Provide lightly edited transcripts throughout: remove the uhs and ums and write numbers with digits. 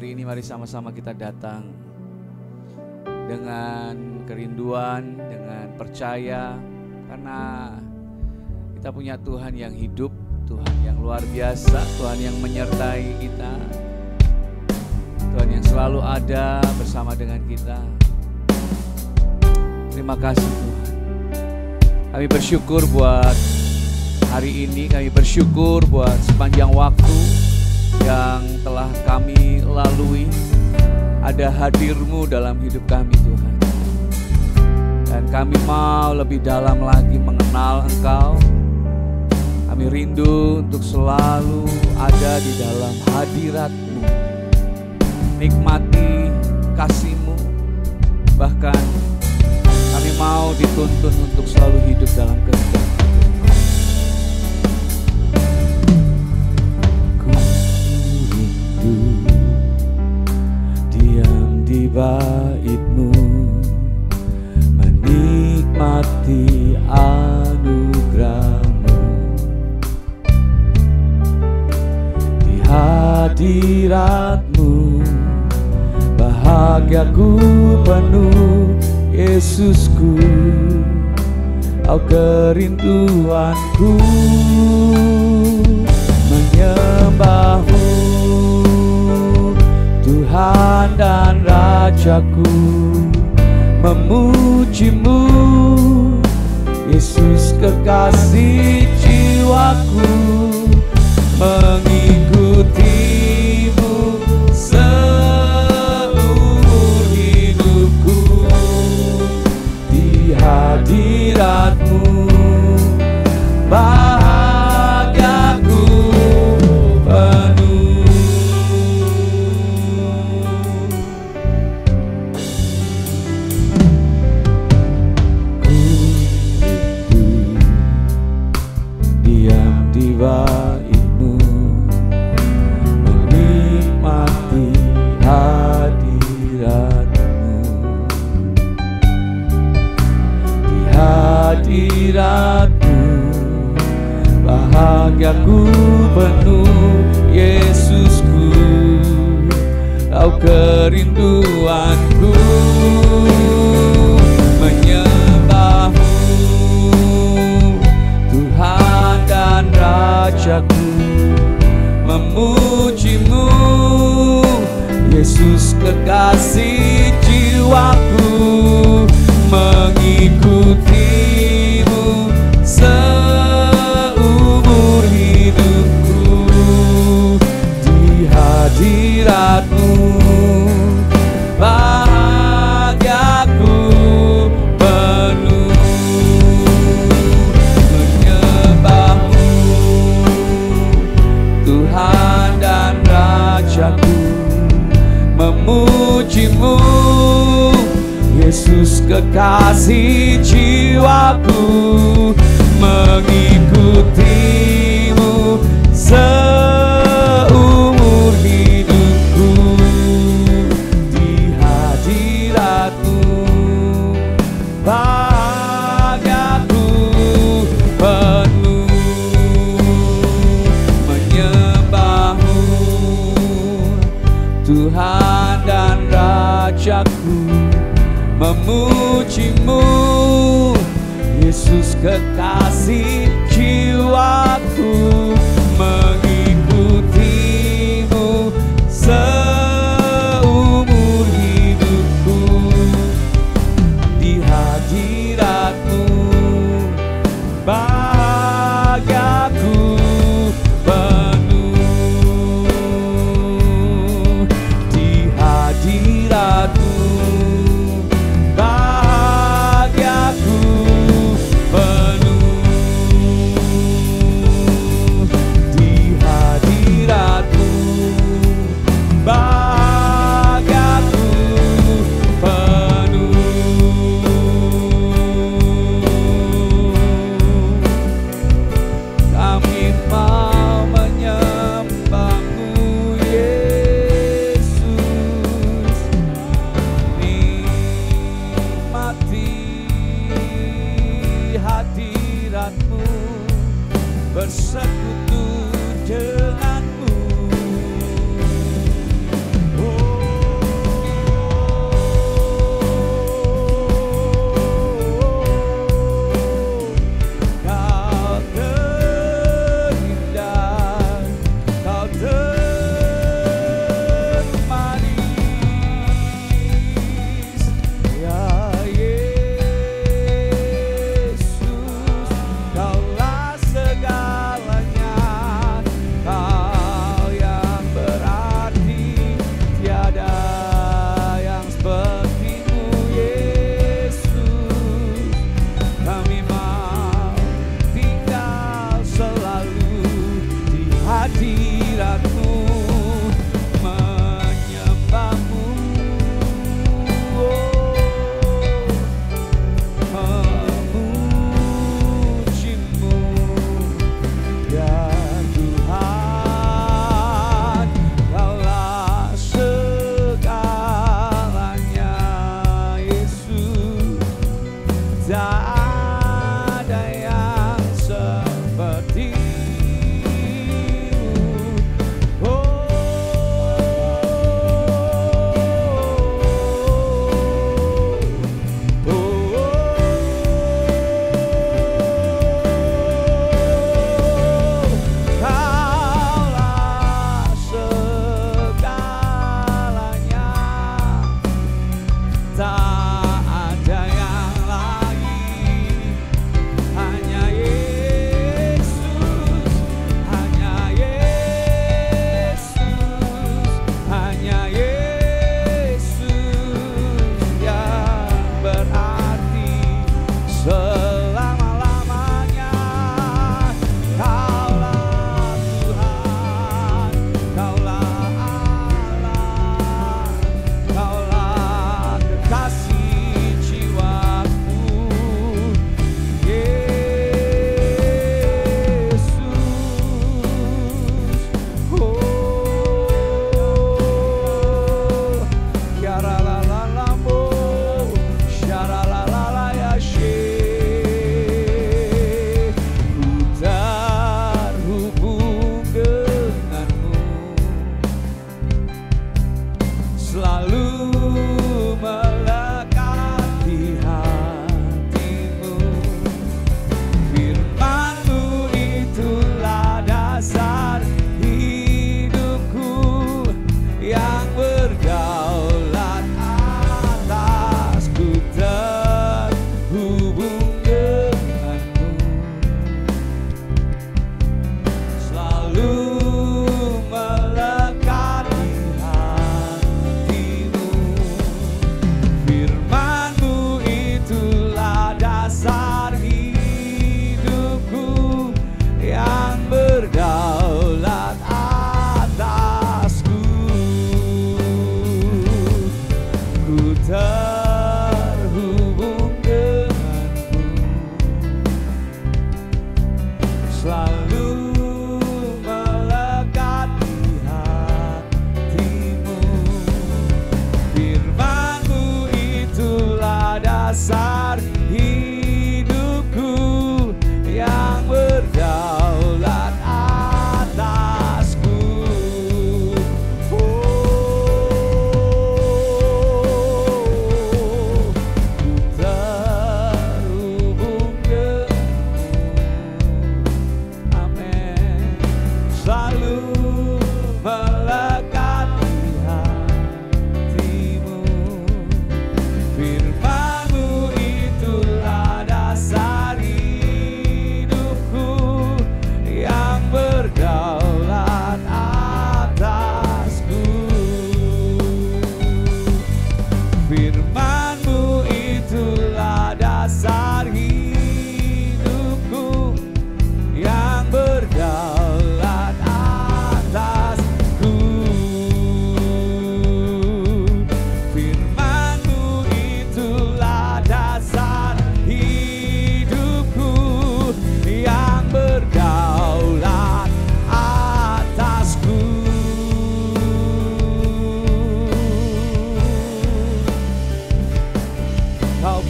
hari ini mari sama-sama kita datang dengan kerinduan, dengan percaya, karena kita punya Tuhan yang hidup, Tuhan yang luar biasa, Tuhan yang menyertai kita, Tuhan yang selalu ada bersama dengan kita. Terima kasih Tuhan. Kami bersyukur buat hari ini, kami bersyukur buat sepanjang waktu yang telah kami lalui. Ada hadir-Mu dalam hidup kami Tuhan. Dan kami mau lebih dalam lagi mengenal Engkau. Kami rindu untuk selalu ada di dalam hadirat-Mu, nikmati kasih-Mu. Bahkan kami mau dituntun untuk selalu hidup dalam kehendak. Ku rindu diam di bait-Mu, menikmati anugerah-Mu. Di hadirat-Mu bahagiaku penuh, Yesusku, Kau kerinduanku, menyembah-Mu, Tuhan dan Rajaku, memuji-Mu, Yesus kekasih jiwaku, mengikuti-Mu seumur hidupku. Di hadirat-Mu bahagiaku penuh. Ku rindu diam di bait-Mu, menikmati hadirat-Mu. Di hadirat-Mu bahagiaku penuh, Yesusku, Kau kerinduanku, menyembah-Mu, Tuhan dan Rajaku, memuji-Mu, Yesus kekasih jiwaku, mengikuti-Mu seumur hidupku. Di hadirat-Mu bahagiaku penuh, menyembah-Mu, Tuhan dan Rajaku, memuji-Mu, Yesus kekasih jiwaku, mengikuti-Mu seumur hidupku. Di hadirat-Mu bahagiaku penuh, menyembah-Mu, Tuhan dan Rajaku, memuji-Mu, Yesus kekasih jiwaku, mengikuti-Mu seumur hidupku. Di hadirat-Mu bahagiaku penuh. Di hadirat-Mu bahagiaku penuh.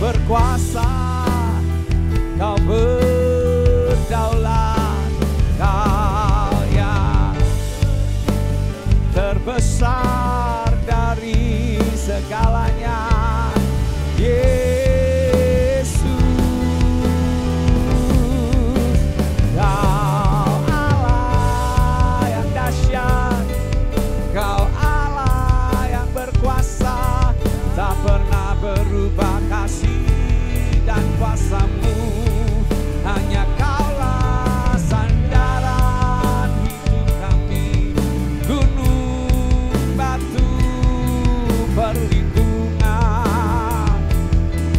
berkuasa, Kau berdaulat, Kau yang terbesar dari segalanya, Yesus. Kau Allah yang dahsyat, Kau Allah yang berkuasa, tak pernah berubah kasih dan kuasa-Mu. Hanya Kaulah sandaran hidup kami, gunung batu perlindungan.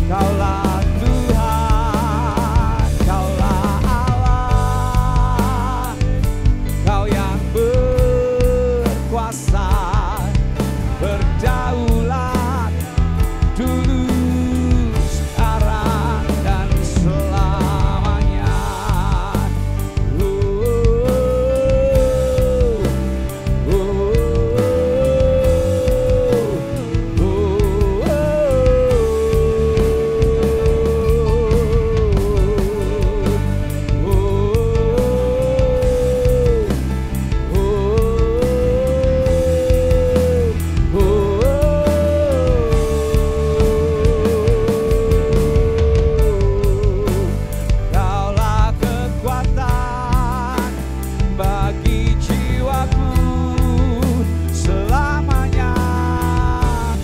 Kaulah Tuhan, Kaulah Allah, Kau yang berkuasa, berdaulat dulu, sekarang, dan selamanya. Kaulah kekuatan bagi jiwaku, selamanya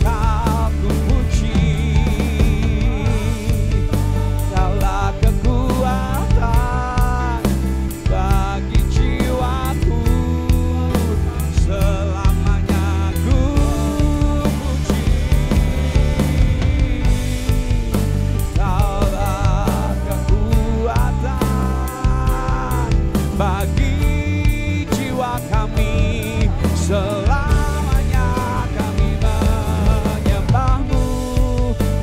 Kau kupuji. Kaulah kekuatan bagi jiwaku, selamanya kupuji. Kaulah kekuatan bagi jiwa kami, selamanya kami menyembah-Mu,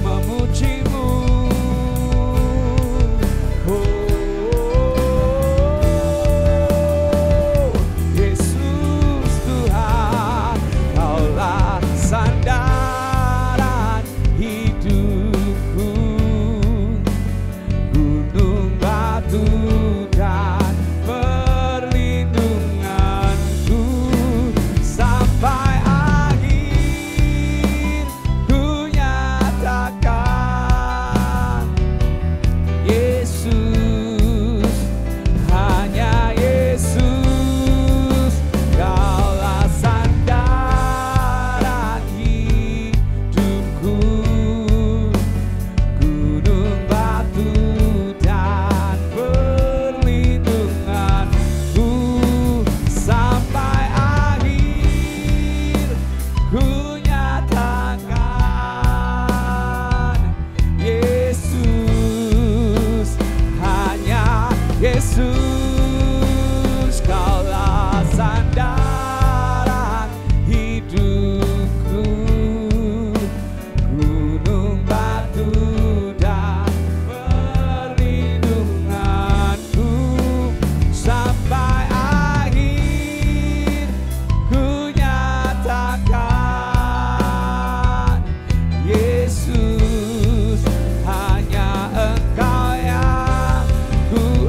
memuji-Mu. Yesus Tuhan, Kaulah sandaran hidupku, gunung batu dan perlindunganku, sampai akhir ku nyatakan, Yesus, hanya Yesus, Kaulah sandaran hidupku, gunung batu dan perlindunganku, sampai akhir ku nyatakan, Yesus, hanya Yesus, Kaulah sandaran hidupku, gunung batu dan perlindunganku, sampai akhir ku nyatakan, Yesus, hanya Engkau yang ku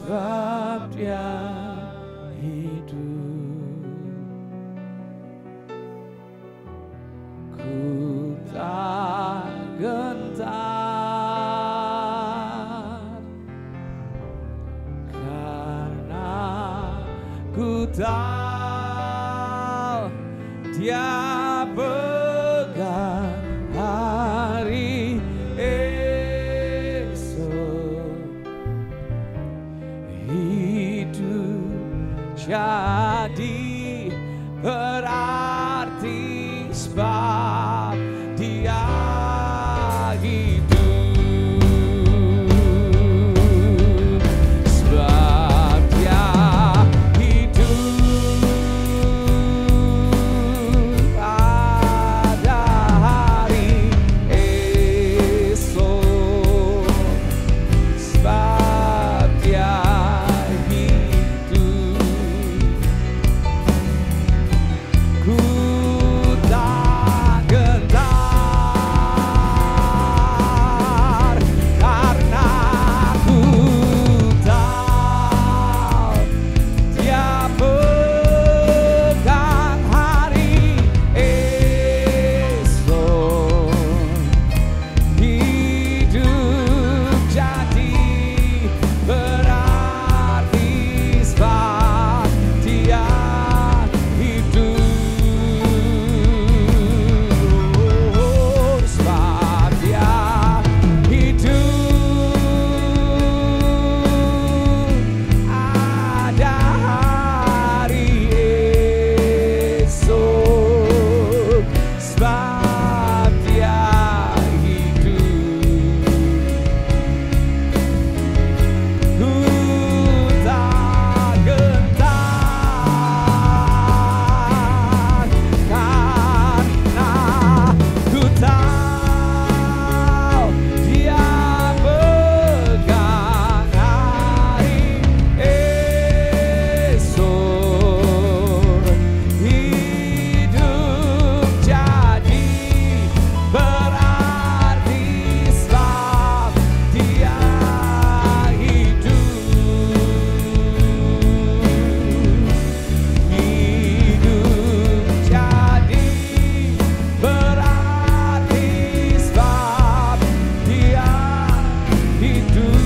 sebab Dia hidup. Ku tak gentar karena ku tahu Dia pegang hari esok. Hidup jadi berarti sebab Dia hidup, sebab Dia hidup. Ada hari esok, sebab Dia hidup. Ku tak gentar karena ku tahu Dia pegang hari esok. Hidup jadi berarti sebab Dia hidup, sebab Dia hidup. Ada hari esok, sebab Dia hidup. Ku tak gentar karena ku tahu Dia pegang hari esok. Hidup jadi berarti sebab Dia hidup. Hidup jadi berarti sebab Dia hidup.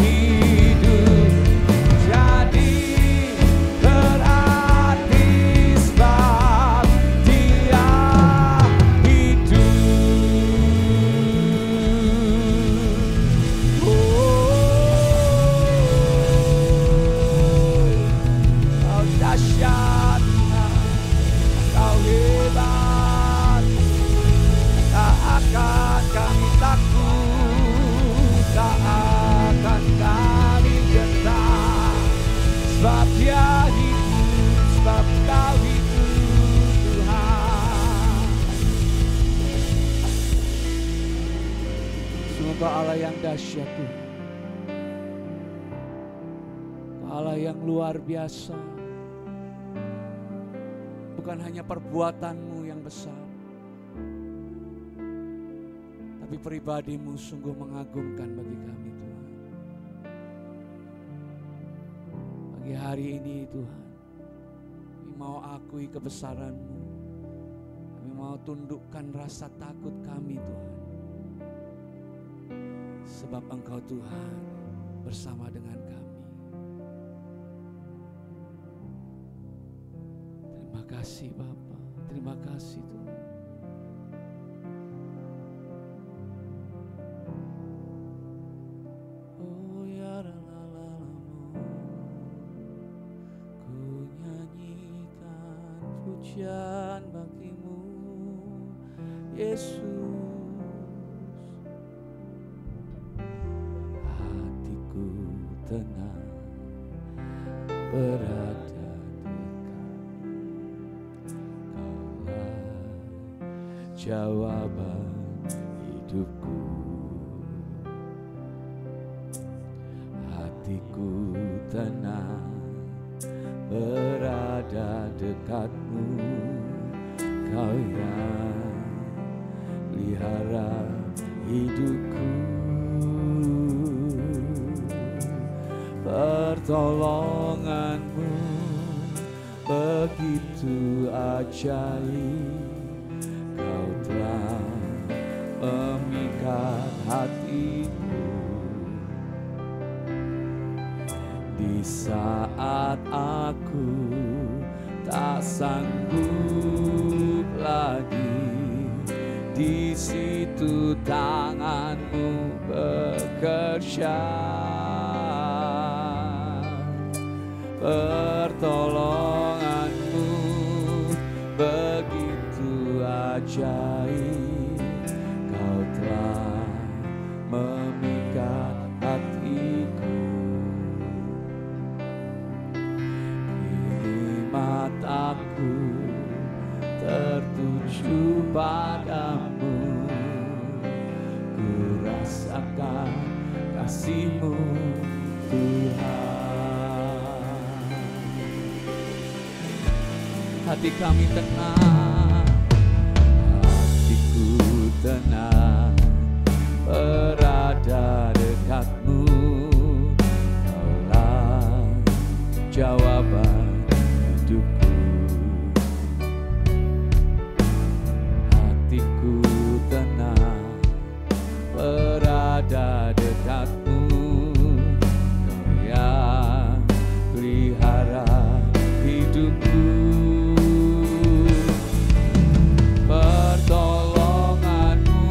Hidup jadi berarti sebab Dia hidup. Kau dahsyat, Kau hebat, tak akan kami takut, tak akan kami gentar, sebab Dia hidup, sebab Kau hidup Tuhan. Sungguh Kau Allah yang dahsyat Tuhan, Kau Allah yang luar biasa. Bukan hanya perbuatan-Mu yang besar, tapi pribadi-Mu sungguh mengagumkan bagi kami Tuhan. Pagi hari ini Tuhan, kami mau akui kebesaran-Mu. Kami mau tundukkan rasa takut kami Tuhan, sebab Engkau Tuhan bersama dengan kami. Terima kasih Bapa, terima kasih Tuhan. Oh ya Ralalamu, ku nyanyikan pujian bagi-Mu Yesus. Hatiku tenang berada jawaban hidupku. Hatiku tenang berada dekat-Mu. Kau yang pelihara hidupku. pertolonganmu begitu ajaib. Kau telah memikat hatiku di saat aku tak sanggup lagi. Di situ tanganmu bekerja, pertolonganmu begitu ajaib. Kau telah memikat hatiku. Kini mataku tertuju padamu, ku rasakan kasih-Mu Tuhan. Hati kami tenang, hatiku tenang, berada dekat-Mu. Kaulah jawaban hidupku. Hatiku tenang, berada dekat-Mu. Kau yang pelihara hidupku. Pertolongan-Mu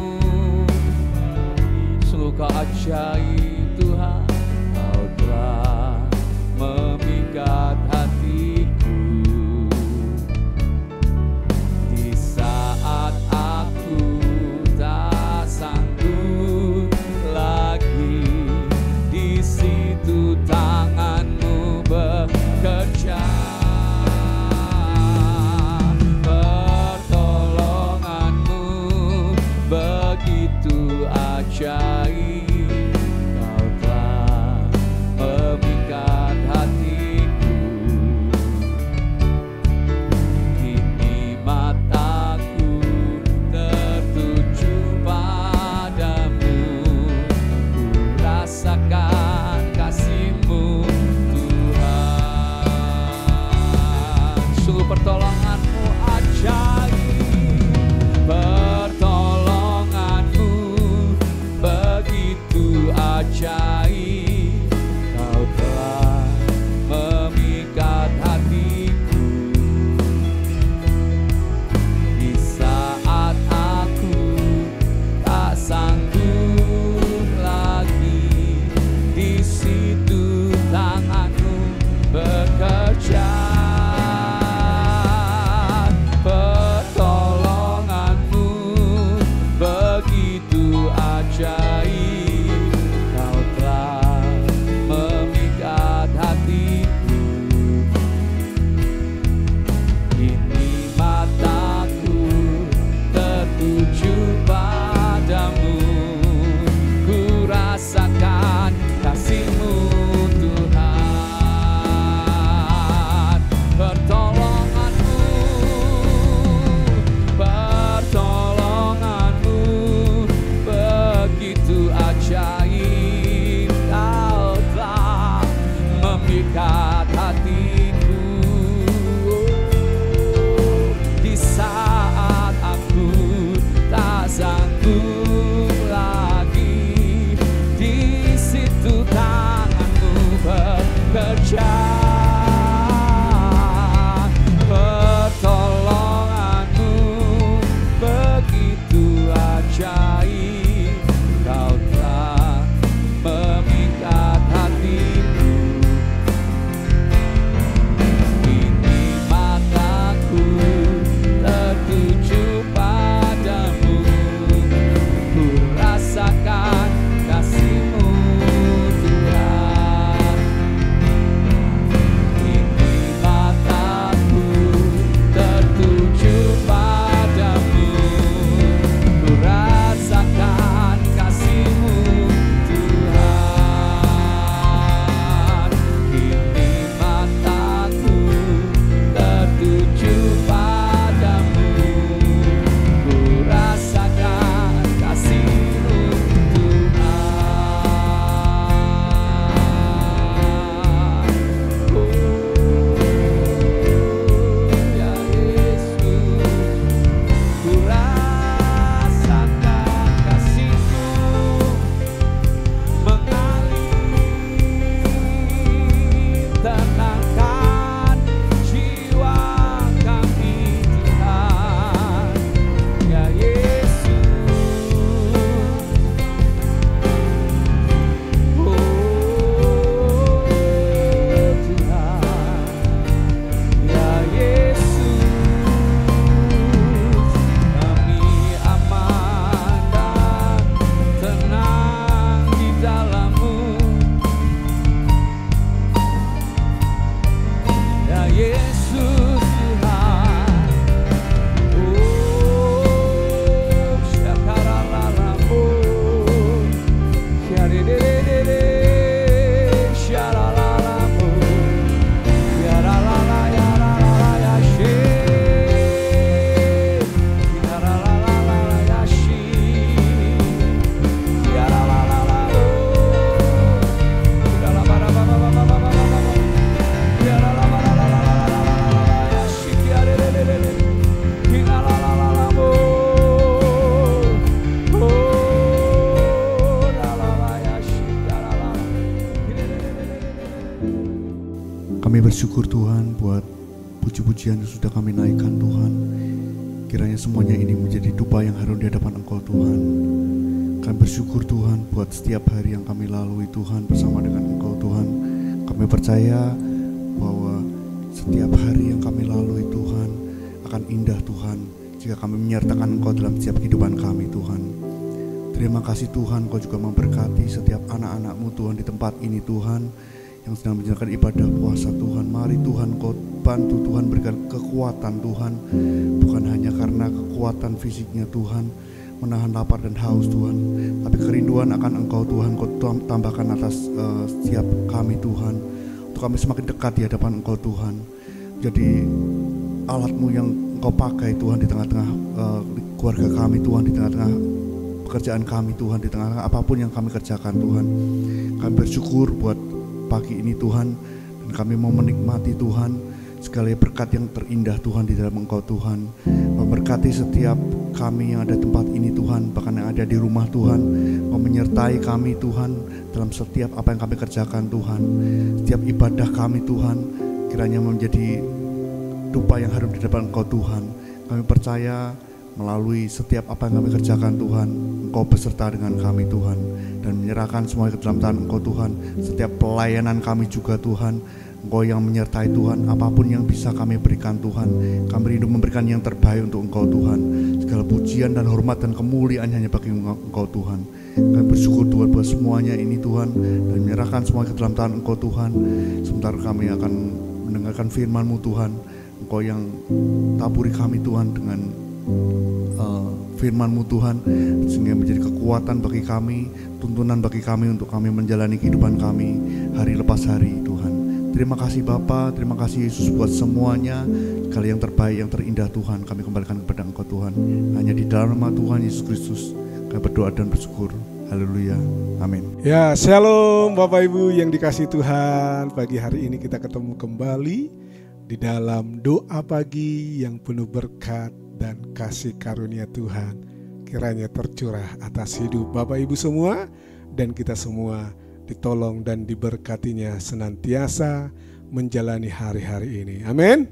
sungguh Kau ajaib Tuhan. Kau telah memikat hatiku di saat aku tak sanggup lagi. Di situ tangan-Mu bekerja, pertolongan-Mu begitu ajaib. Kau telah memikat hatiku. Kini mataku tertuju padamu, ku rasakan kasih-Mu Tuhan. Sungguh pertolongan-Mu ajaib, pertolongan-Mu bersyukur Tuhan buat puji-pujian yang sudah kami naikkan Tuhan. Kiranya semuanya ini menjadi dupa yang harum di hadapan Engkau Tuhan. Kami bersyukur Tuhan buat setiap hari yang kami lalui Tuhan bersama dengan Engkau Tuhan. Kami percaya bahwa setiap hari yang kami lalui Tuhan akan indah Tuhan jika kami menyertakan Engkau dalam setiap kehidupan kami Tuhan. Terima kasih Tuhan, Engkau juga memberkati setiap anak-anak-Mu Tuhan di tempat ini Tuhan, yang sedang menjalankan ibadah puasa Tuhan. Mari Tuhan Kau bantu Tuhan, berikan kekuatan Tuhan, bukan hanya karena kekuatan fisiknya Tuhan menahan lapar dan haus Tuhan, tapi kerinduan akan Engkau Tuhan Kau tambahkan atas setiap kami Tuhan, untuk kami semakin dekat di hadapan Engkau Tuhan. Jadi alat-Mu yang Engkau pakai Tuhan di tengah-tengah keluarga kami Tuhan, di tengah-tengah pekerjaan kami Tuhan, di tengah-tengah apapun yang kami kerjakan Tuhan. Kami bersyukur buat pagi ini Tuhan, dan kami mau menikmati Tuhan segala berkat yang terindah Tuhan di dalam Engkau Tuhan. Memberkati setiap kami yang ada di tempat ini Tuhan, bahkan yang ada di rumah Tuhan. Mau menyertai kami Tuhan dalam setiap apa yang kami kerjakan Tuhan. Setiap ibadah kami Tuhan kiranya menjadi dupa yang harum di depan Engkau Tuhan. Kami percaya melalui setiap apa yang kami kerjakan Tuhan, Engkau beserta dengan kami Tuhan, dan menyerahkan semua ke dalam tangan Engkau Tuhan. Setiap pelayanan kami juga Tuhan, Engkau yang menyertai Tuhan. Apapun yang bisa kami berikan Tuhan, kami rindu memberikan yang terbaik untuk Engkau Tuhan. Segala pujian dan hormat dan kemuliaan hanya bagi Engkau Tuhan. Kami bersyukur Tuhan buat semuanya ini Tuhan, dan menyerahkan semua ke dalam tangan Engkau Tuhan. Sementara kami akan mendengarkan firman-Mu Tuhan, Engkau yang taburi kami Tuhan dengan firman-Mu Tuhan, sehingga menjadi kekuatan bagi kami, tuntunan bagi kami untuk kami menjalani kehidupan kami hari lepas hari Tuhan. Terima kasih Bapa, terima kasih Yesus buat semuanya, segala yang terbaik, yang terindah Tuhan kami kembalikan kepada Engkau Tuhan. Hanya di dalam nama Tuhan Yesus Kristus kami berdoa dan bersyukur. Haleluya, amin. Ya, shalom Bapak Ibu yang dikasihi Tuhan. Pagi hari ini kita ketemu kembali di dalam doa pagi yang penuh berkat dan kasih karunia Tuhan kiranya tercurah atas hidup Bapak Ibu semua, dan kita semua ditolong dan diberkatinya senantiasa menjalani hari-hari ini. Amin.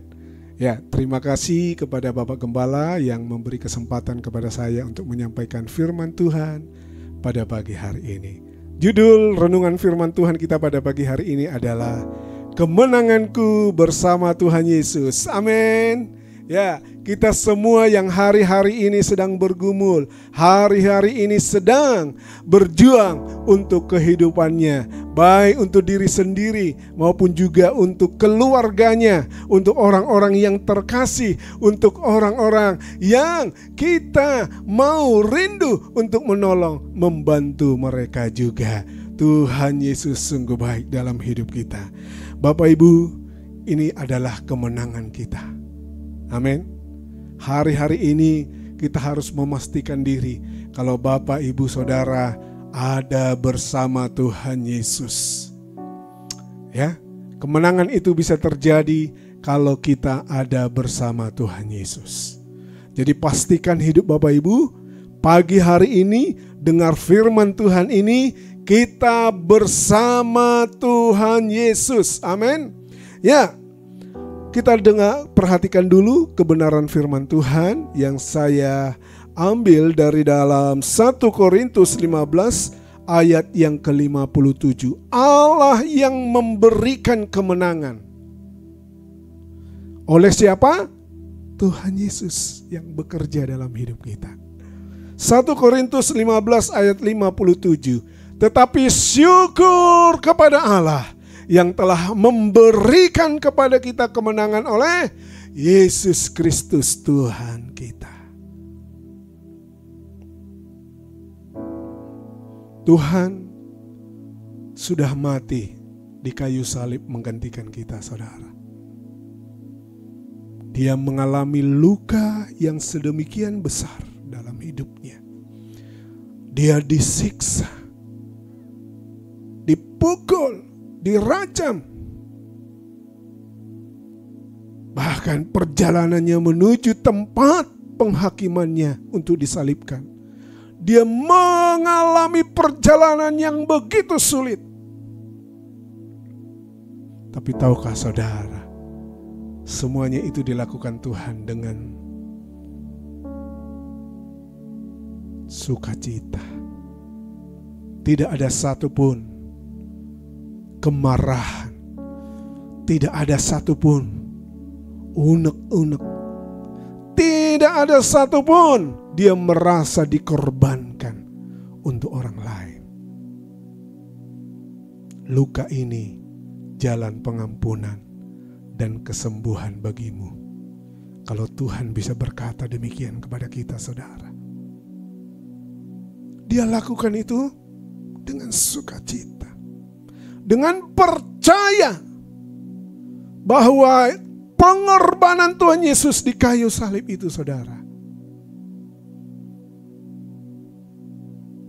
Ya, terima kasih kepada Bapak Gembala yang memberi kesempatan kepada saya untuk menyampaikan firman Tuhan pada pagi hari ini. Judul renungan firman Tuhan kita pada pagi hari ini adalah Kemenanganku bersama Tuhan Yesus. Amin. Ya, kita semua yang hari-hari ini sedang bergumul, hari-hari ini sedang berjuang untuk kehidupannya, baik untuk diri sendiri maupun juga untuk keluarganya, untuk orang-orang yang terkasih, untuk orang-orang yang kita mau rindu untuk menolong, membantu mereka juga. Tuhan Yesus sungguh baik dalam hidup kita. Bapak Ibu, ini adalah kemenangan kita. Amin. Hari-hari ini kita harus memastikan diri kalau Bapak, Ibu, Saudara ada bersama Tuhan Yesus. Ya, kemenangan itu bisa terjadi kalau kita ada bersama Tuhan Yesus. Jadi pastikan hidup Bapak Ibu pagi hari ini dengar firman Tuhan ini, kita bersama Tuhan Yesus. Amin. Ya. Kita perhatikan dulu kebenaran firman Tuhan yang saya ambil dari dalam 1 Korintus 15 ayat yang ke-57. Allah yang memberikan kemenangan. Oleh siapa? Tuhan Yesus yang bekerja dalam hidup kita. 1 Korintus 15 ayat 57. Tetapi syukur kepada Allah yang telah memberikan kepada kita kemenangan oleh Yesus Kristus Tuhan kita. Tuhan sudah mati di kayu salib menggantikan kita, saudara. Dia mengalami luka yang sedemikian besar dalam hidupnya. Dia disiksa, dipukul, dirajam. Bahkan perjalanannya menuju tempat penghakimannya untuk disalibkan. Dia mengalami perjalanan yang begitu sulit. Tapi tahukah saudara, semuanya itu dilakukan Tuhan dengan sukacita. Tidak ada satupun kemarahan, tidak ada satupun unek-unek, tidak ada satupun dia merasa dikorbankan untuk orang lain. Luka ini jalan pengampunan dan kesembuhan bagimu. Kalau Tuhan bisa berkata demikian kepada kita, saudara. Dia lakukan itu dengan sukacita, dengan percaya bahwa pengorbanan Tuhan Yesus di kayu salib itu, saudara,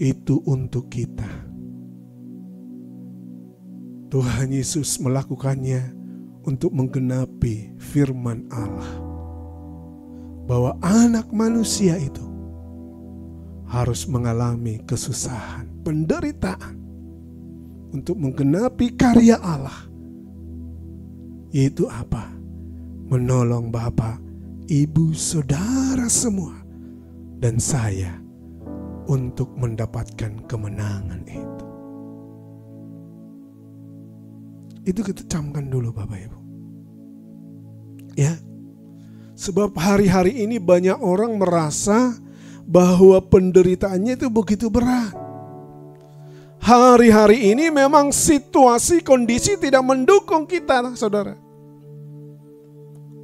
itu untuk kita. Tuhan Yesus melakukannya untuk menggenapi firman Allah, bahwa anak manusia itu harus mengalami kesusahan, penderitaan, untuk menggenapi karya Allah, yaitu apa? Menolong Bapak, Ibu, Saudara semua, dan saya untuk mendapatkan kemenangan itu. Itu kita camkan dulu Bapak Ibu. Ya. Sebab hari-hari ini banyak orang merasa bahwa penderitaannya itu begitu berat. Hari-hari ini memang situasi, kondisi tidak mendukung kita, saudara.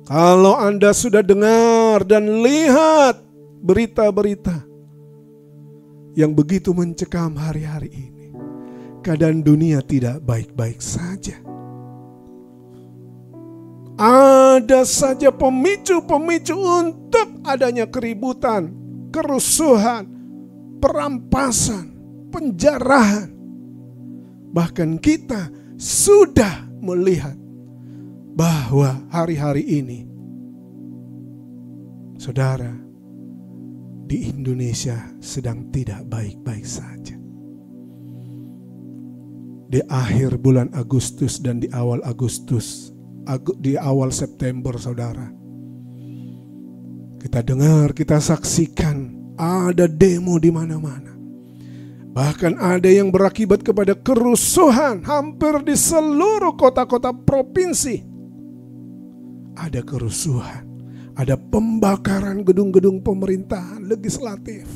Kalau Anda sudah dengar dan lihat berita-berita yang begitu mencekam hari-hari ini, keadaan dunia tidak baik-baik saja. Ada saja pemicu-pemicu untuk adanya keributan, kerusuhan, perampasan, penjarahan. Bahkan kita sudah melihat bahwa hari-hari ini, saudara, di Indonesia sedang tidak baik-baik saja. Di akhir bulan Agustus dan di awal Agustus, di awal September, saudara, kita dengar, kita saksikan ada demo di mana-mana. Bahkan ada yang berakibat kepada kerusuhan hampir di seluruh kota-kota provinsi. Ada kerusuhan, ada pembakaran gedung-gedung pemerintahan, legislatif.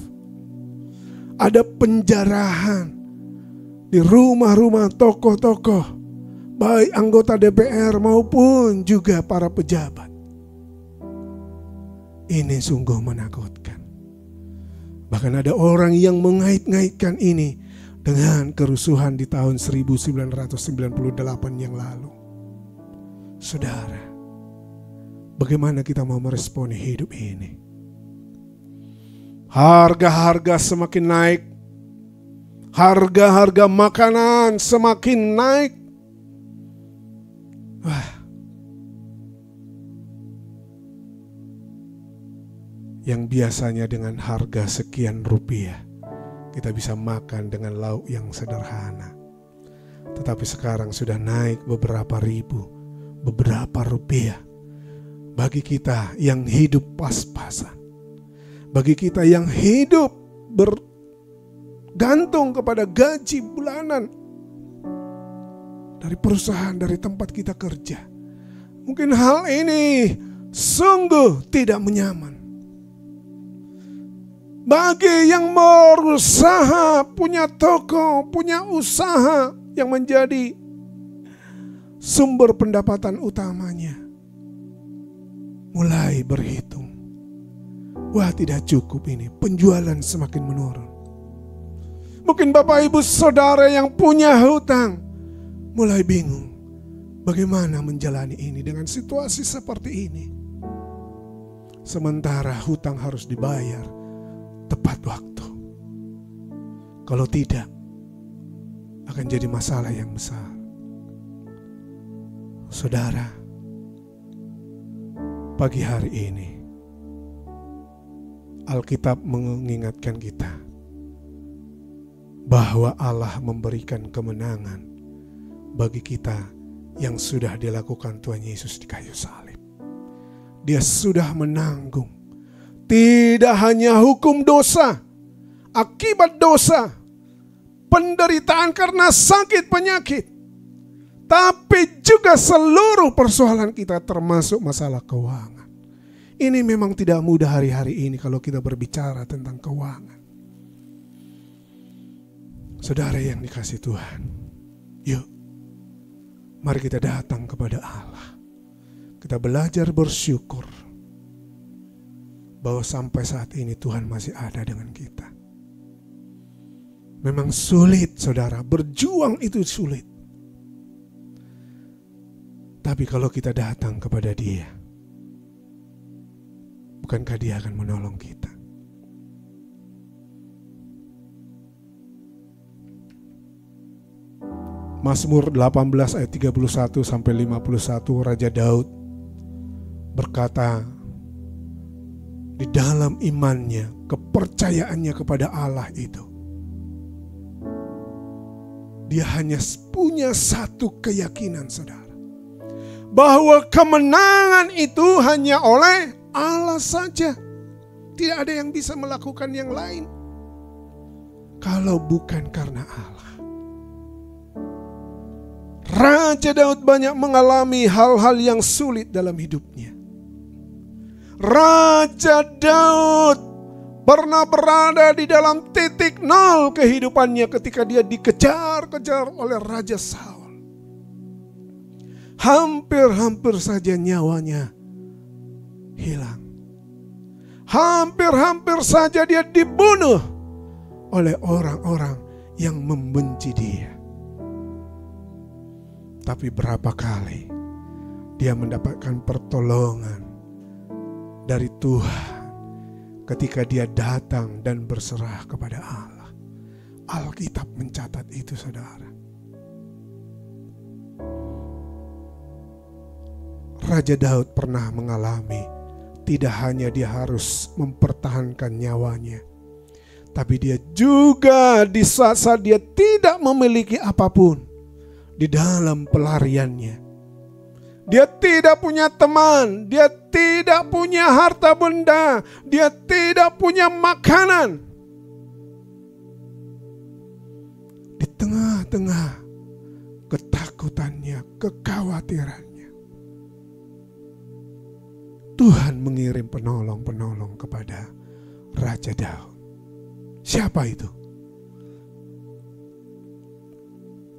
Ada penjarahan di rumah-rumah tokoh-tokoh, baik anggota DPR maupun juga para pejabat. Ini sungguh menakutkan. Bahkan ada orang yang mengait-ngaitkan ini dengan kerusuhan di tahun 1998 yang lalu. Saudara, bagaimana kita mau meresponi hidup ini? Harga-harga semakin naik. Harga-harga makanan semakin naik. Wah. Yang biasanya dengan harga sekian rupiah, kita bisa makan dengan lauk yang sederhana. Tetapi sekarang sudah naik beberapa ribu, beberapa rupiah. Bagi kita yang hidup pas-pasan, bagi kita yang hidup bergantung kepada gaji bulanan dari perusahaan, dari tempat kita kerja, mungkin hal ini sungguh tidak menyaman. Bagi yang berusaha, punya toko, punya usaha yang menjadi sumber pendapatan utamanya, mulai berhitung, wah tidak cukup ini, penjualan semakin menurun. Mungkin Bapak Ibu Saudara yang punya hutang mulai bingung, bagaimana menjalani ini dengan situasi seperti ini. Sementara hutang harus dibayar tepat waktu. Kalau tidak, akan jadi masalah yang besar. Saudara, pagi hari ini Alkitab mengingatkan kita bahwa Allah memberikan kemenangan bagi kita yang sudah dilakukan Tuhan Yesus di kayu salib. Dia sudah menanggung tidak hanya hukum dosa, akibat dosa, penderitaan karena sakit penyakit, tapi juga seluruh persoalan kita termasuk masalah keuangan. Ini memang tidak mudah hari-hari ini kalau kita berbicara tentang keuangan. Saudara yang dikasihi Tuhan, yuk mari kita datang kepada Allah. Kita belajar bersyukur bahwa sampai saat ini Tuhan masih ada dengan kita. Memang sulit saudara, berjuang itu sulit. Tapi kalau kita datang kepada Dia, bukankah Dia akan menolong kita? Mazmur 18 ayat 31 sampai 51, Raja Daud berkata, di dalam imannya, kepercayaannya kepada Allah itu, dia hanya punya satu keyakinan saudara, bahwa kemenangan itu hanya oleh Allah saja. Tidak ada yang bisa melakukan yang lain kalau bukan karena Allah. Raja Daud banyak mengalami hal-hal yang sulit dalam hidupnya. Raja Daud pernah berada di dalam titik nol kehidupannya ketika dia dikejar-kejar oleh Raja Saul. Hampir-hampir saja nyawanya hilang. Hampir-hampir saja dia dibunuh oleh orang-orang yang membenci dia. Tapi berapa kali dia mendapatkan pertolongan dari Tuhan ketika dia datang dan berserah kepada Allah. Alkitab mencatat itu saudara. Raja Daud pernah mengalami tidak hanya dia harus mempertahankan nyawanya, tapi dia juga di saat-saat dia tidak memiliki apapun di dalam pelariannya. Dia tidak punya teman, dia tidak punya harta benda, dia tidak punya makanan. Di tengah-tengah ketakutannya, kekhawatirannya, Tuhan mengirim penolong-penolong kepada Raja Daud. Siapa itu?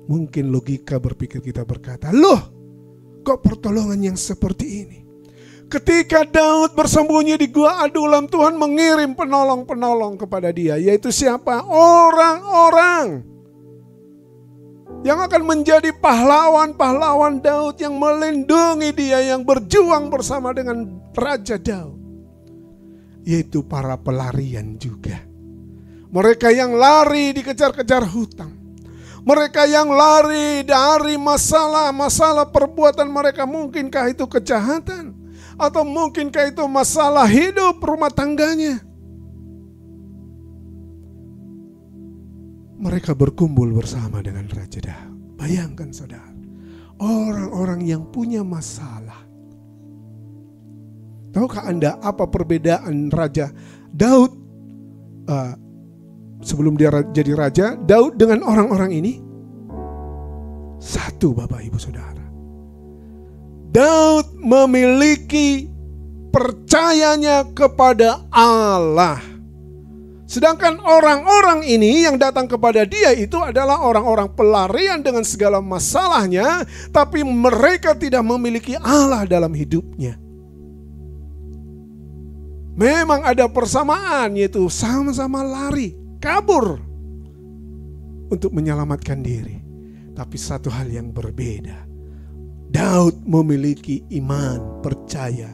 Mungkin logika berpikir kita berkata, loh, kok pertolongan yang seperti ini? Ketika Daud bersembunyi di Gua Adulam, Tuhan mengirim penolong-penolong kepada dia. Yaitu siapa? Orang-orang yang akan menjadi pahlawan-pahlawan Daud, yang melindungi dia, yang berjuang bersama dengan Raja Daud. Yaitu para pelarian juga. Mereka yang lari dikejar-kejar hutang. Mereka yang lari dari masalah-masalah perbuatan mereka. Mungkinkah itu kejahatan? Atau mungkinkah itu masalah hidup rumah tangganya? Mereka berkumpul bersama dengan Raja Daud. Bayangkan saudara, orang-orang yang punya masalah. Tahukah Anda apa perbedaan Raja Daud sebelum dia jadi raja, Daud dengan orang-orang ini? Satu, Bapak Ibu Saudara, Daud memiliki percayanya kepada Allah. Sedangkan orang-orang ini yang datang kepada dia itu adalah orang-orang pelarian dengan segala masalahnya, tapi mereka tidak memiliki Allah dalam hidupnya. Memang ada persamaan, yaitu sama-sama lari, kabur untuk menyelamatkan diri. Tapi satu hal yang berbeda, Daud memiliki iman, percaya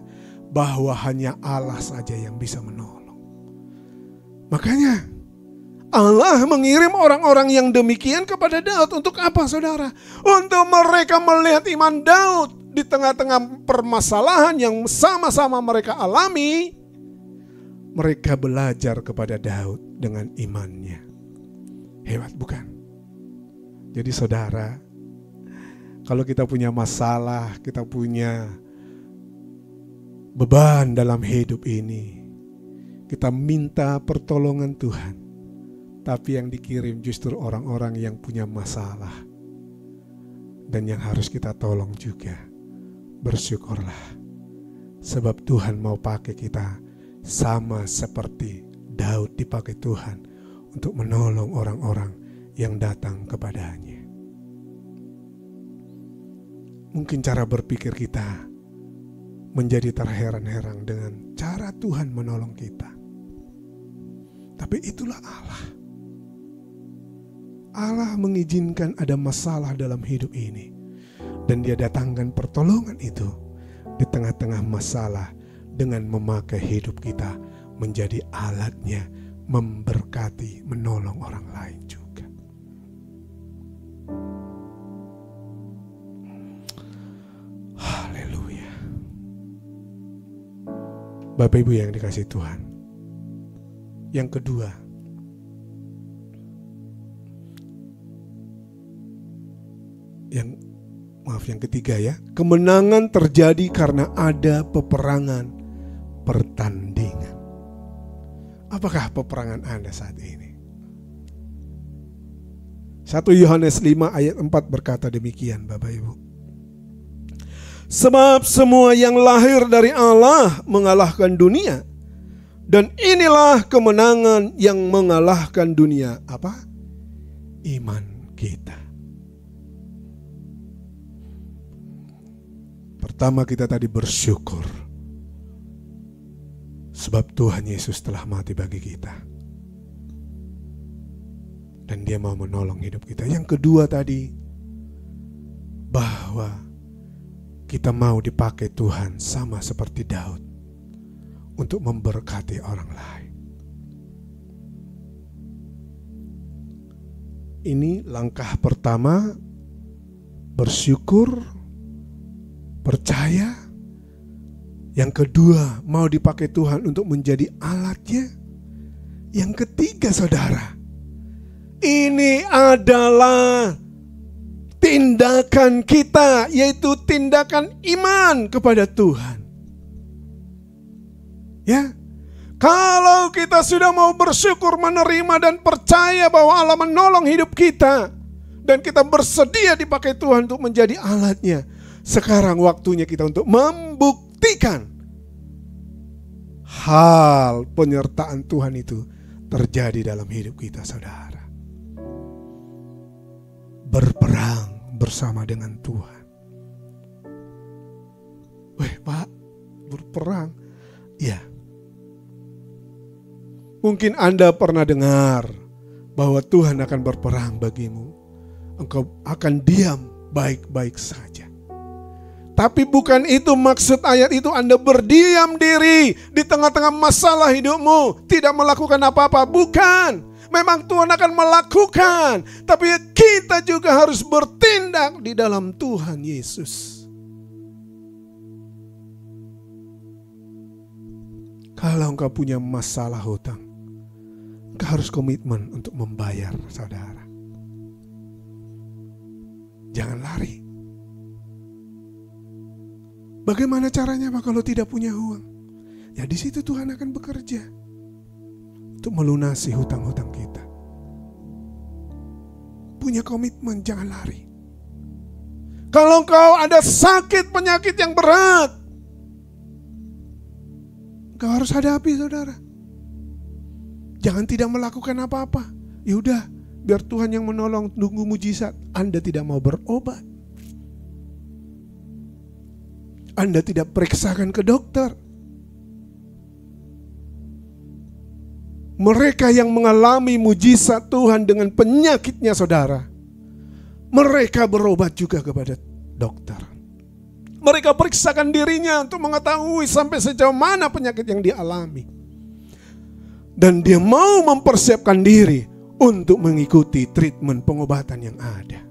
bahwa hanya Allah saja yang bisa menolong. Makanya Allah mengirim orang-orang yang demikian kepada Daud. Untuk apa saudara? Untuk mereka melihat iman Daud di tengah-tengah permasalahan yang sama-sama mereka alami. Mereka belajar kepada Daud dengan imannya. Hebat bukan? Jadi saudara, Kalau kita punya masalah, kita punya beban dalam hidup ini, kita minta pertolongan Tuhan. Tapi yang dikirim justru orang-orang yang punya masalah. Dan yang harus kita tolong juga, bersyukurlah. Sebab Tuhan mau pakai kita sama seperti Daud dipakai Tuhan untuk menolong orang-orang yang datang kepadanya. Mungkin cara berpikir kita menjadi terheran-heran dengan cara Tuhan menolong kita. Tapi itulah Allah. Allah mengizinkan ada masalah dalam hidup ini. Dan Dia datangkan pertolongan itu di tengah-tengah masalah dengan memakai hidup kita menjadi alatnya memberkati, menolong orang lain juga. Haleluya. Bapak Ibu yang dikasihi Tuhan. Yang kedua, yang ketiga ya, kemenangan terjadi karena ada peperangan pertandingan. Apakah peperangan Anda saat ini? 1 Yohanes 5 ayat 4 berkata demikian, Bapak Ibu. Sebab semua yang lahir dari Allah mengalahkan dunia. Dan inilah kemenangan yang mengalahkan dunia. Apa? Iman kita. Pertama kita tadi bersyukur. Sebab Tuhan Yesus telah mati bagi kita. Dan Dia mau menolong hidup kita. Yang kedua tadi, bahwa kita mau dipakai Tuhan sama seperti Daud untuk memberkati orang lain. Ini langkah pertama, bersyukur, percaya. Yang kedua, mau dipakai Tuhan untuk menjadi alatnya. Yang ketiga, saudara, ini adalah tindakan kita, yaitu tindakan iman kepada Tuhan. Ya, kalau kita sudah mau bersyukur, menerima dan percaya bahwa Allah menolong hidup kita, dan kita bersedia dipakai Tuhan untuk menjadi alatnya, sekarang waktunya kita untuk membuktikan hal penyertaan Tuhan itu terjadi dalam hidup kita, saudara. Berperang bersama dengan Tuhan. Weh Pak, berperang? Ya. Mungkin Anda pernah dengar bahwa Tuhan akan berperang bagimu. Engkau akan diam baik-baik saja. Tapi bukan itu maksud ayat itu, Anda berdiam diri di tengah-tengah masalah hidupmu, tidak melakukan apa-apa. Bukan. Memang Tuhan akan melakukan, tapi kita juga harus bertindak di dalam Tuhan Yesus. Kalau engkau punya masalah hutang, engkau harus komitmen untuk membayar, saudara. Jangan lari. Bagaimana caranya Pak kalau tidak punya uang? Ya di situ Tuhan akan bekerja untuk melunasi hutang-hutang kita. Punya komitmen, jangan lari. Kalau engkau ada sakit penyakit yang berat, engkau harus hadapi, saudara. Jangan tidak melakukan apa-apa. Ya udah, biar Tuhan yang menolong, tunggu mujizat. Anda tidak mau berobat, Anda tidak periksakan ke dokter. Mereka yang mengalami mujizat Tuhan dengan penyakitnya, saudara, mereka berobat juga kepada dokter. Mereka periksakan dirinya untuk mengetahui sampai sejauh mana penyakit yang dia alami. Dan dia mau mempersiapkan diri untuk mengikuti treatment pengobatan yang ada.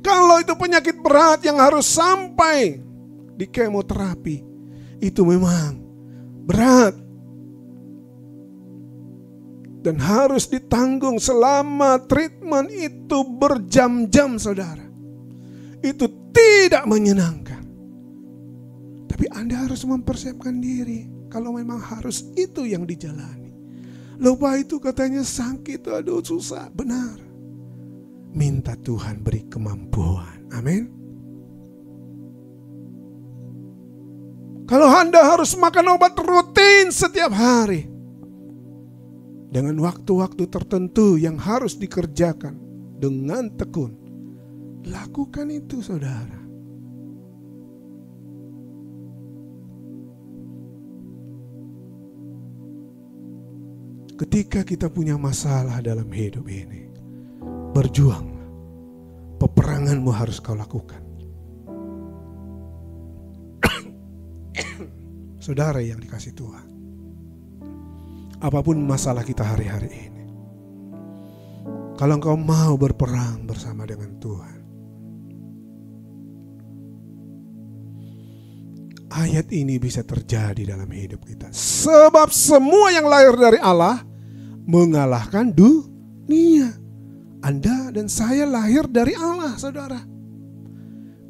Kalau itu penyakit berat yang harus sampai di kemoterapi, itu memang berat. Dan harus ditanggung selama treatment itu berjam-jam, saudara. itu tidak menyenangkan. Tapi Anda harus mempersiapkan diri kalau memang harus itu yang dijalani. Lupa itu katanya sakit, aduh susah, benar. Minta Tuhan beri kemampuan, amin. Kalau Anda harus makan obat rutin setiap hari, dengan waktu-waktu tertentu yang harus dikerjakan dengan tekun, lakukan itu, saudara. Ketika kita punya masalah dalam hidup ini, berjuanglah. Peperanganmu harus kau lakukan. Saudara yang dikasih Tuhan, apapun masalah kita hari-hari ini, kalau engkau mau berperang bersama dengan Tuhan, ayat ini bisa terjadi dalam hidup kita. Sebab semua yang lahir dari Allah mengalahkan dunia. Anda dan saya lahir dari Allah, saudara.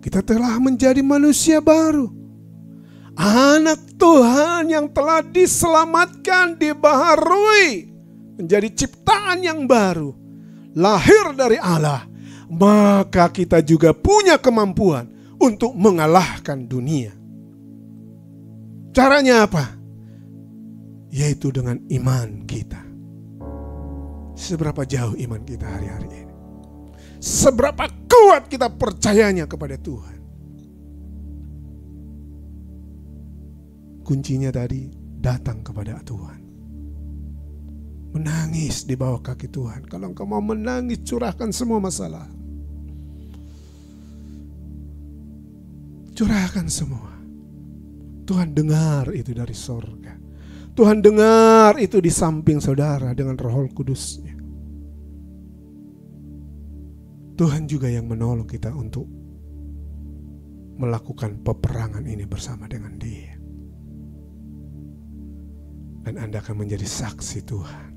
Kita telah menjadi manusia baru, anak Tuhan yang telah diselamatkan, dibaharui menjadi ciptaan yang baru, lahir dari Allah. Maka kita juga punya kemampuan untuk mengalahkan dunia. Caranya apa? Yaitu dengan iman kita. Seberapa jauh iman kita hari-hari ini? Seberapa kuat kita percayanya kepada Tuhan? Kuncinya tadi, datang kepada Tuhan. Menangis di bawah kaki Tuhan. Kalau engkau mau menangis, curahkan semua masalah. Curahkan semua. Tuhan dengar itu dari sorga. Tuhan dengar itu di samping saudara dengan Roh Kudus-Nya. Tuhan juga yang menolong kita untuk melakukan peperangan ini bersama dengan Dia. Dan Anda akan menjadi saksi Tuhan.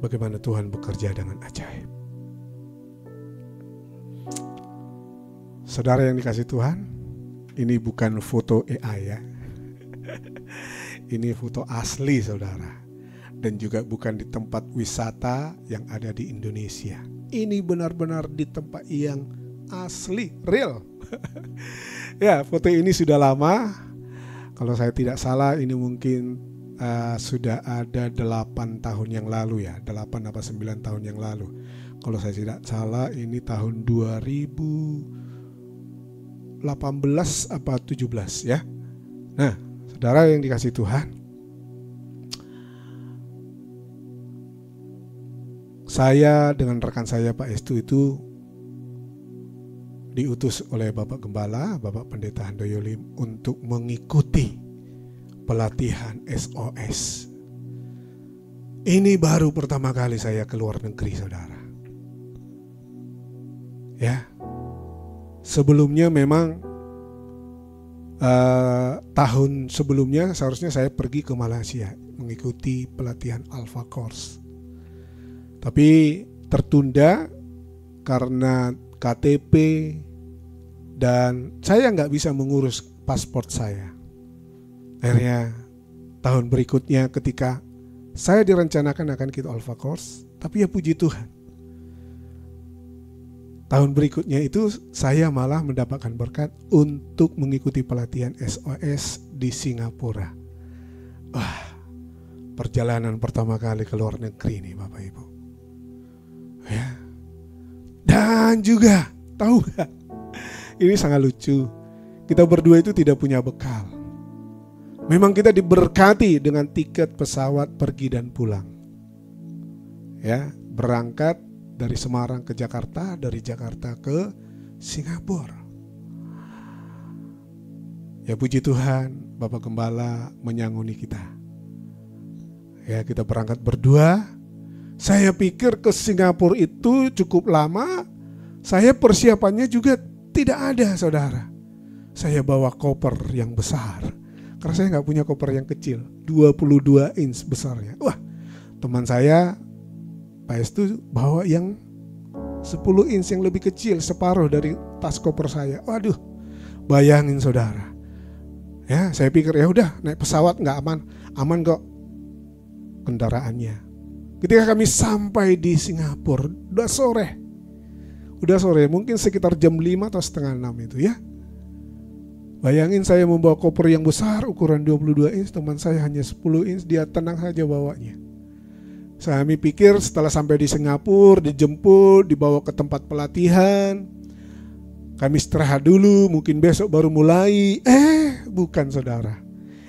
Bagaimana Tuhan bekerja dengan ajaib. Saudara yang dikasih Tuhan, ini bukan foto AI ya. Ini foto asli, saudara. Dan juga bukan di tempat wisata yang ada di Indonesia. Ini benar-benar di tempat yang asli, real. Ya, foto ini sudah lama. Kalau saya tidak salah, ini mungkin sudah ada 8 tahun yang lalu ya. 8 apa 9 tahun yang lalu. Kalau saya tidak salah, ini tahun 2018 apa 17 ya. Nah, saudara yang dikasih Tuhan, saya dengan rekan saya Pak Estu itu diutus oleh Bapak Gembala, Bapak Pendeta Handoyo Lim untuk mengikuti pelatihan SOS. Ini baru pertama kali saya ke luar negeri, saudara. Ya, sebelumnya memang tahun sebelumnya seharusnya saya pergi ke Malaysia mengikuti pelatihan Alpha Course, tapi tertunda karena KTP dan saya nggak bisa mengurus paspor saya. Akhirnya tahun berikutnya ketika saya direncanakan akan ikut Alpha Course, tapi ya puji Tuhan, tahun berikutnya itu saya malah mendapatkan berkat untuk mengikuti pelatihan SOS di Singapura. Wah, perjalanan pertama kali ke luar negeri nih Bapak Ibu. Ya. Dan juga, tahu gak? Ini sangat lucu. Kita berdua itu tidak punya bekal. Memang kita diberkati dengan tiket pesawat pergi dan pulang. Ya, berangkat dari Semarang ke Jakarta, dari Jakarta ke Singapura. Ya puji Tuhan, Bapak Gembala menyangoni kita. Ya, kita berangkat berdua. Saya pikir ke Singapura itu cukup lama. Saya persiapannya juga tidak ada, saudara. Saya bawa koper yang besar. Karena saya nggak punya koper yang kecil, 22 inch besarnya. Wah, teman saya Pak Estu bawa yang 10 inch yang lebih kecil, separuh dari tas koper saya. Waduh, bayangin saudara. Ya, saya pikir ya udah naik pesawat nggak aman kok kendaraannya. Ketika kami sampai di Singapura, udah sore, mungkin sekitar jam 5 atau setengah 6 itu ya. Bayangin saya membawa koper yang besar ukuran 22 inch, teman saya hanya 10 inch, dia tenang saja bawanya. Saya pikir setelah sampai di Singapura, dijemput, dibawa ke tempat pelatihan, kami istirahat dulu, mungkin besok baru mulai. Bukan saudara,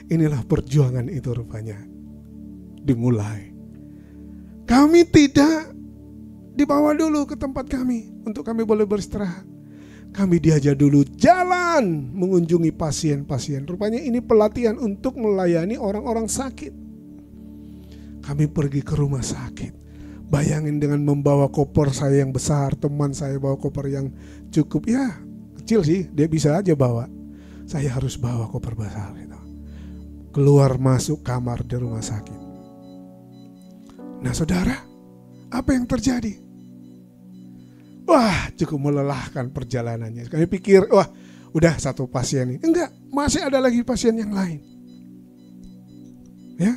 inilah perjuangan itu rupanya dimulai. Kami tidak dibawa dulu ke tempat kami untuk kami boleh beristirahat. Kami diajak dulu jalan mengunjungi pasien-pasien. Rupanya ini pelatihan untuk melayani orang-orang sakit. Kami pergi ke rumah sakit. Bayangin dengan membawa koper saya yang besar, teman saya bawa koper yang cukup ya kecil sih, dia bisa aja bawa. Saya harus bawa koper besar gitu. Keluar masuk kamar di rumah sakit. Nah saudara, apa yang terjadi? Wah, cukup melelahkan perjalanannya. Kami pikir, wah udah satu pasien ini. Enggak, masih ada lagi pasien yang lain. Ya,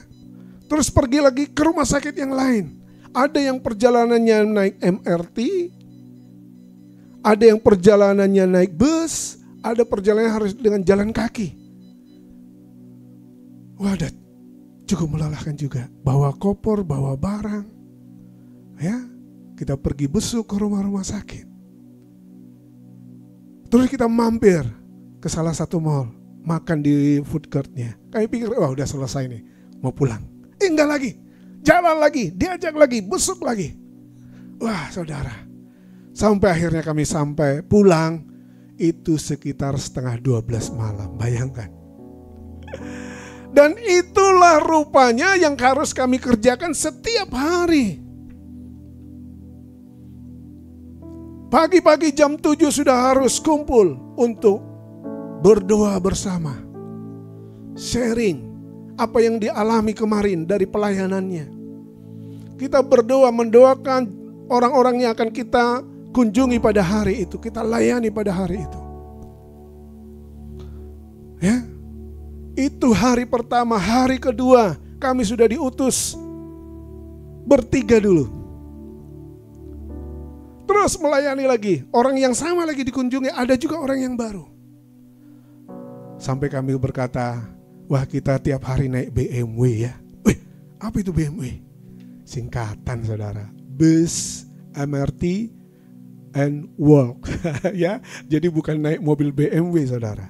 terus pergi lagi ke rumah sakit yang lain. Ada yang perjalanannya naik MRT, ada yang perjalanannya naik bus, ada perjalanan harus dengan jalan kaki. Wadah, cukup melelahkan juga. Bawa koper, bawa barang. Ya, kita pergi besuk ke rumah-rumah sakit. Terus kita mampir ke salah satu mall, makan di food court-nya. Kami pikir, wah udah selesai nih, mau pulang. Enggak lagi. Jalan lagi, diajak lagi, besuk lagi. Wah saudara, sampai akhirnya kami sampai pulang, itu sekitar 11:30 malam, bayangkan. Dan itulah rupanya yang harus kami kerjakan setiap hari. Pagi-pagi jam 7 sudah harus kumpul untuk berdoa bersama. Sharing apa yang dialami kemarin dari pelayanannya. Kita berdoa mendoakan orang-orang yang akan kita kunjungi pada hari itu, kita layani pada hari itu. Ya, itu hari pertama. Hari kedua kami sudah diutus bertiga dulu. Terus melayani lagi, orang yang sama lagi dikunjungi, ada juga orang yang baru. Sampai kami berkata, wah kita tiap hari naik BMW ya. Apa itu BMW? Singkatan saudara, bus, MRT, and walk. Ya, jadi bukan naik mobil BMW saudara.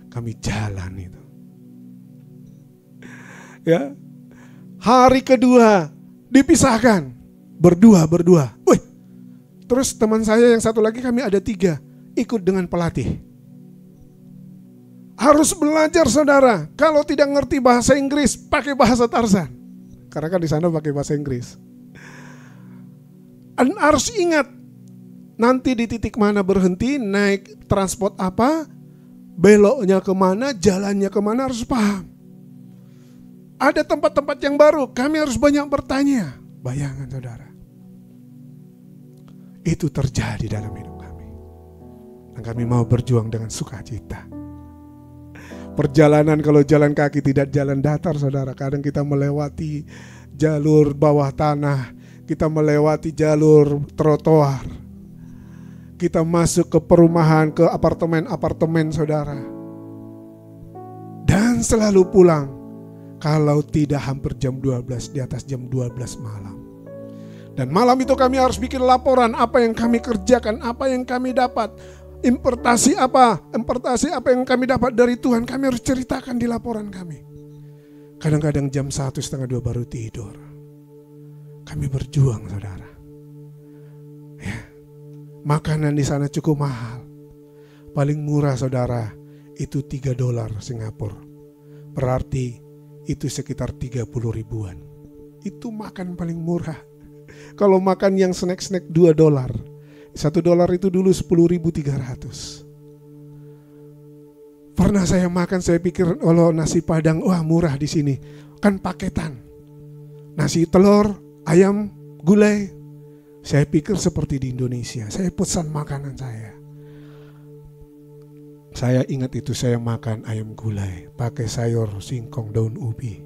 Kami jalan itu. Ya, hari kedua dipisahkan, berdua. Terus teman saya yang satu lagi, kami ada 3, ikut dengan pelatih. Harus belajar saudara, kalau tidak ngerti bahasa Inggris, pakai bahasa Tarzan. Karena kan di sana pakai bahasa Inggris. Dan harus ingat, nanti di titik mana berhenti, naik transport apa, beloknya kemana, jalannya kemana, harus paham. Ada tempat-tempat yang baru, kami harus banyak bertanya. Bayangkan saudara. Itu terjadi dalam hidup kami. Dan kami mau berjuang dengan sukacita. Perjalanan kalau jalan kaki tidak jalan datar saudara. Kadang kita melewati jalur bawah tanah, kita melewati jalur trotoar, kita masuk ke perumahan, ke apartemen-apartemen saudara. Dan selalu pulang kalau tidak hampir jam 12, di atas jam 12 malam. Dan malam itu kami harus bikin laporan apa yang kami kerjakan, apa yang kami dapat. Impartasi apa yang kami dapat dari Tuhan, kami harus ceritakan di laporan kami. Kadang-kadang jam 1, setengah 2 baru tidur. Kami berjuang saudara. Ya, makanan di sana cukup mahal. Paling murah saudara itu $3 Singapura. Berarti itu sekitar 30 ribuan. Itu makan paling murah. Kalau makan yang snack-snack $2. $1 itu dulu 10.300. Pernah saya makan, saya pikir kalau nasi Padang, wah murah di sini. Kan paketan. Nasi telur, ayam, gulai, Saya pikir seperti di Indonesia, saya pesan makanan saya. Saya ingat itu, saya makan ayam gulai, pakai sayur singkong, daun ubi.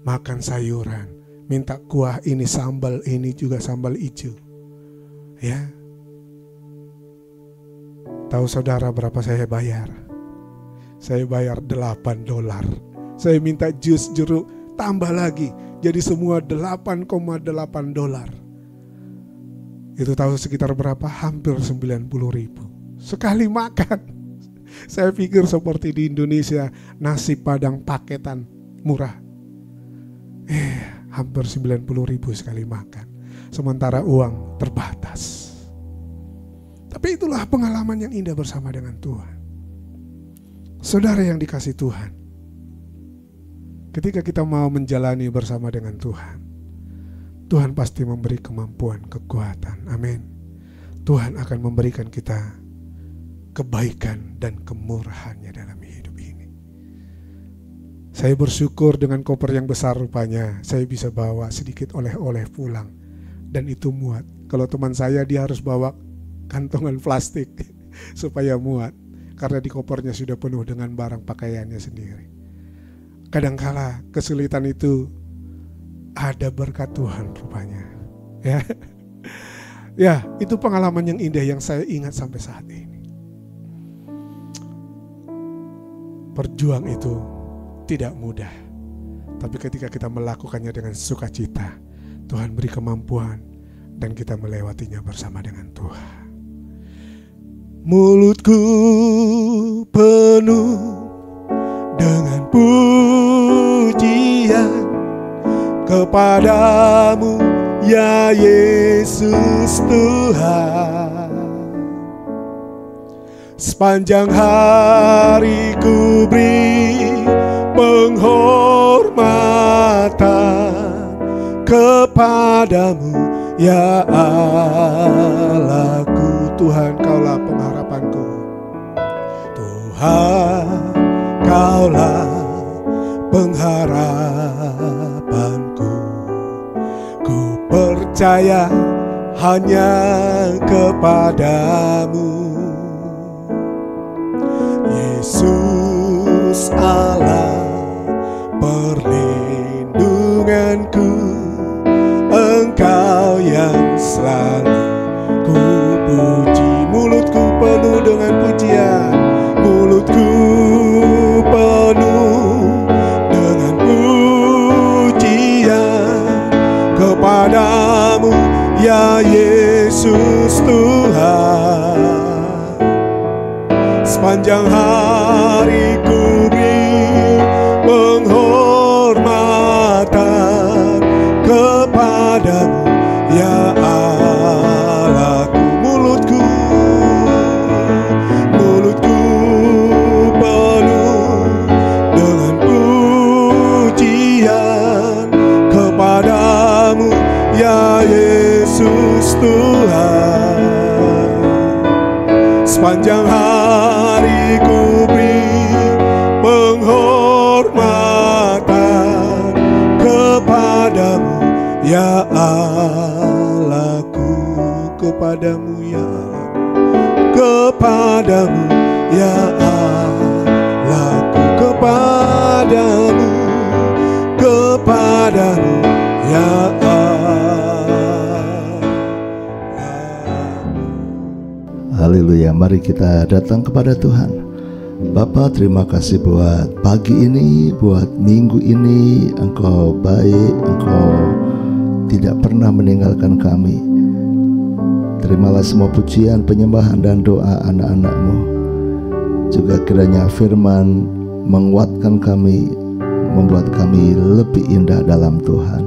Makan sayuran, minta kuah ini, sambal ini juga sambal hijau. Ya. Tahu saudara berapa saya bayar? Saya bayar $8. Saya minta jus jeruk, tambah lagi. Jadi semua $8,8. Itu tahu sekitar berapa? Hampir 90.000 sekali makan. Saya pikir seperti di Indonesia, nasi padang paketan murah. Hampir 90.000 sekali makan. Sementara uang terbatas. Tapi itulah pengalaman yang indah bersama dengan Tuhan. Saudara yang dikasih Tuhan, ketika kita mau menjalani bersama dengan Tuhan, Tuhan pasti memberi kemampuan, kekuatan. Amin. Tuhan akan memberikan kita kebaikan dan kemurahannya dalam hidup ini. Saya bersyukur dengan koper yang besar rupanya, saya bisa bawa sedikit oleh-oleh pulang. Dan itu muat. Kalau teman saya, dia harus bawa kantongan plastik supaya muat. Karena di kopernya sudah penuh dengan barang pakaiannya sendiri. Kadangkala kesulitan itu ada berkat Tuhan rupanya. Ya. Ya, itu pengalaman yang indah yang saya ingat sampai saat ini. Berjuang itu tidak mudah. Tapi ketika kita melakukannya dengan sukacita, Tuhan beri kemampuan dan kita melewatinya bersama dengan Tuhan. Mulutku penuh dengan pujian kepadamu, ya Yesus Tuhan. Sepanjang hari ku beri penghormatan kepadamu, ya Allahku. Tuhan, Kaulah pengharapanku. Tuhan, Kaulah pengharapanku. Ku percaya hanya kepadamu, Yesus Allah perlindunganku. Engkau yang selalu ku puji. Mulutku penuh dengan pujian, mulutku penuh dengan pujian kepadamu, ya Yesus Tuhan. Sepanjang hari ku beri penghormatan kepadamu, ya Allahku. Mulutku penuh dengan pujian kepadamu, ya Yesus Tuhan. Sepanjang hari ku beri penghormatan kepadamu, ya Allahku. Kepadamu, ya Allah. Kepadamu, ya Allahku. Kepadamu, kepadamu, ya Allah. Haleluya, mari kita datang kepada Tuhan. Bapa, terima kasih buat pagi ini, buat minggu ini. Engkau baik, Engkau tidak pernah meninggalkan kami. Terimalah semua pujian, penyembahan dan doa anak-anak-Mu. Juga kiranya firman menguatkan kami, membuat kami lebih indah dalam Tuhan.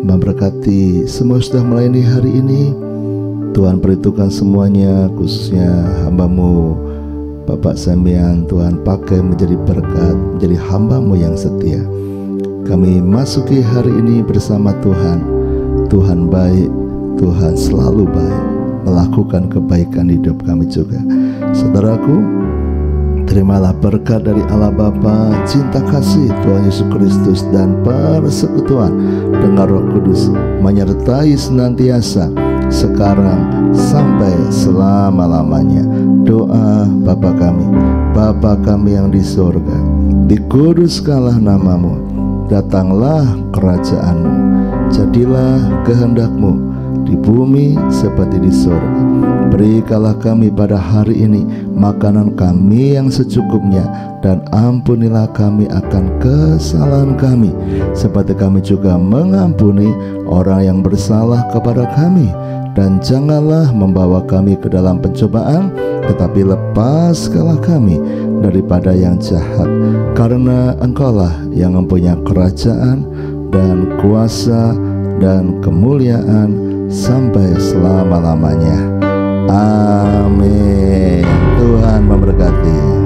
Memberkati semua sudah melayani hari ini. Tuhan perhitungkan semuanya, khususnya hamba-Mu Bapak Samian. Tuhan pakai menjadi berkat, menjadi hamba-Mu yang setia. Kami masuki hari ini bersama Tuhan. Tuhan baik, Tuhan selalu baik, melakukan kebaikan hidup kami juga. Saudaraku, terimalah berkat dari Allah Bapa, cinta kasih Tuhan Yesus Kristus, dan persekutuan dengan Roh Kudus menyertai senantiasa sekarang sampai selama-lamanya. Doa Bapa kami yang di surga, dikuduskanlah namamu, datanglah kerajaanmu, jadilah kehendak-Mu di bumi seperti di surga. Berikanlah kami pada hari ini makanan kami yang secukupnya, dan ampunilah kami akan kesalahan kami, seperti kami juga mengampuni orang yang bersalah kepada kami. Dan janganlah membawa kami ke dalam pencobaan, tetapi lepaskanlah kami daripada yang jahat. Karena Engkaulah yang mempunyai kerajaan dan kuasa dan kemuliaan sampai selama-lamanya. Amin. Tuhan memberkati.